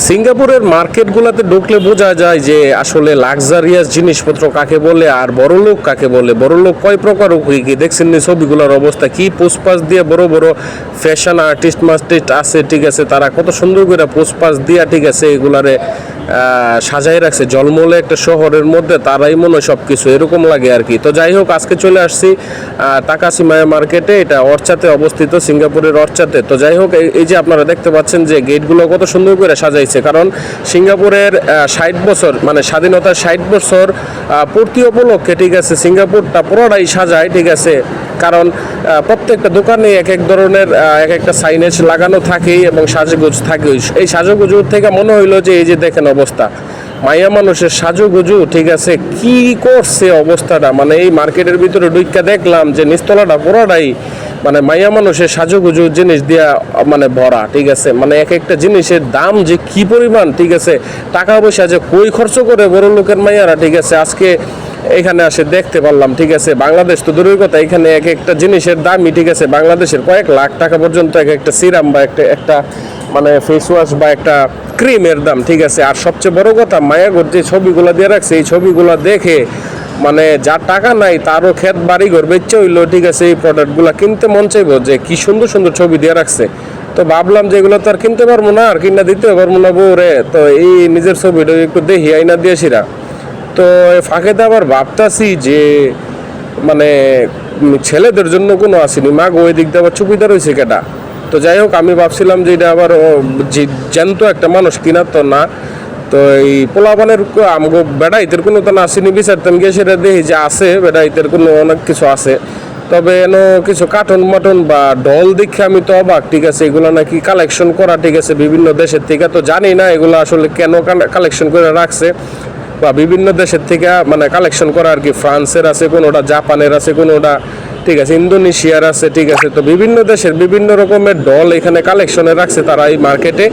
সিঙ্গাপুরের মার্কেটগুলোতে ঢুকলে বোঝা যায় যে আসলে লাক্সারিয়াস জিনিসপত্র কাকে বলে আর বড়লোক কাকে বলে। বড়লোক কয় প্রকার কি দেখছেন নি ছবিগুলোর অবস্থা কি, পোস্টপাস দিয়ে বড় বড় ফ্যাশন আর্টিস্ট মাস্টিস্ট আছে, ঠিক আছে, তারা কত সুন্দর করে পোস্টপাস দিয়া, ঠিক আছে, এগুলারে সাজাই রাখছে জলমলে একটা শহরের মধ্যে, তারাই মনে হয় সব কিছু এরকম লাগে আর কি। তো যাই হোক, আজকে চলে আসছি তাকাসিমায়া মার্কেটে, এটা অর্চাতে অবস্থিত, সিঙ্গাপুরের অর্চাতে। তো যাই হোক, এই যে আপনারা দেখতে পাচ্ছেন যে গেটগুলো কত সুন্দর করে সাজাইছে, কারণ সিঙ্গাপুরের 60 বছর মানে স্বাধীনতার 60 বছর পূর্তি উপলক্ষে, ঠিক আছে, সিঙ্গাপুরটা পুরোটাই সাজায়, ঠিক আছে, কারণ প্রত্যেকটা দোকানে এক এক ধরনের এক একটা সাইনেজ লাগানো থাকেই এবং সাজগোজ থাকে। এই সাজগোজুর থেকে মনে হইলো যে এই যে দেখেন অবস্থা, মাইয়া মানুষের সাজুগুজু, ঠিক আছে, কি করছে অবস্থাটা, মানে এই মার্কেটের ভিতরে ঢুইকা দেখলাম যে নিচতলাটা পুরোটাই মানে মাইয়া মানুষের সাজুগুজু জিনিস দিয়া মানে ভরা, ঠিক আছে, মানে এক একটা জিনিসের দাম যে কি পরিমাণ, ঠিক আছে, টাকা পয়সা যে কই খরচ করে বড় লোকের মাইয়ারা, ঠিক আছে, আজকে এখানে আসে দেখতে পারলাম, ঠিক আছে। বাংলাদেশ তো দূরের কথা, এখানে এক একটা জিনিসের দামই, ঠিক আছে, বাংলাদেশের কয়েক লাখ টাকা পর্যন্ত এক একটা সিরাম বা একটা মানে ফেস ওয়াশ বা একটা ক্রিমের দাম, ঠিক আছে। আর সবচেয়ে বড় কথা, মায়াগর যে ছবিগুলো দিয়ে রাখছে, এই ছবিগুলো দেখে মানে যার টাকা নাই তারও ক্ষেত বাড়ি ঘর বেচে হইলো, ঠিক আছে, এই প্রোডাক্টগুলো কিনতে মন চাইবো যে কি সুন্দর সুন্দর ছবি দিয়ে রাখছে। তো ভাবলাম যে এগুলো তো আর কিনতে পারবো না, আর কিনা দিতে পারবো না বউ রে, তো এই নিজের ছবিটা একটু দেখি আইনা দিয়েছিরা। তো ফাঁকেতে আবার ভাবতাছি যে মানে ছেলেদের জন্য কোনো আসেনি, মা গো ওই দিক দিয়ে আবার চুপিদার হয়েছে কেটা। তো যাই হোক, আমি ভাবছিলাম যে এটা আবার জ্যান্ত একটা মানুষ কিনা, তো না, তো এই পোলাপানের আমগো বেড়াইতের কোনো তো আসেনি, বিচারতাম গিয়ে সেটা দেখি যে আছে বেড়াইতের কোনো অনেক কিছু আছে। তবে এন কিছু কার্টুন মাটন বা ডল দেখে আমি তো অবাক, ঠিক আছে, এগুলো নাকি কালেকশন করা, ঠিক আছে, বিভিন্ন দেশের থেকে। তো জানি না এগুলো আসলে কেন কালেকশন করে রাখছে বা বিভিন্ন দেশের থেকে মানে কালেকশন করা আর কি। ফ্রান্সের আছে কোনোটা, জাপানের আছে কোনোটা, ঠিক আছে, ইন্দোনেশিয়ার আছে, ঠিক আছে। তো বিভিন্ন দেশের বিভিন্ন রকমের ডল এখানে কালেকশনে রাখছে তারা এই মার্কেটে।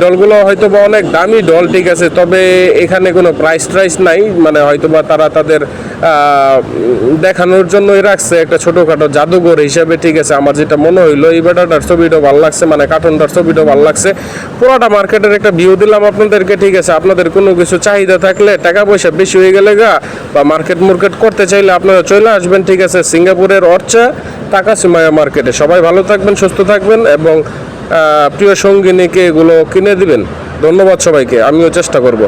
ডলগুলো হয়তো বা অনেক দামি ডল, ঠিক আছে, তবে এখানে কোনো প্রাইস নাই, মানে হয়তো বা তারা তাদের দেখানোর জন্যই রাখছে একটা ছোটোখাটো জাদুঘর হিসাবে, ঠিক আছে। আমার যেটা মনে হইলো এই বেটাটার ছবিটাও ভালো লাগছে, মানে কার্টুনটার ছবিটাও ভালো লাগছে। পুরোটা মার্কেটের একটা ভিউ দিলাম আপনাদেরকে, ঠিক আছে। আপনাদের কোনো কিছু চাহিদা থাকলে, টাকা পয়সা বেশি হয়ে গেলে বা মার্কেট করতে চাইলে আপনারা চলে আসবেন, ঠিক আছে, সিঙ্গাপুরের অর্চা তাকাসিমায়া মার্কেটে। সবাই ভালো থাকবেন, সুস্থ থাকবেন এবং প্রিয় সঙ্গিনীকে এগুলো কিনে দিবেন। ধন্যবাদ সবাইকে, আমিও চেষ্টা করব।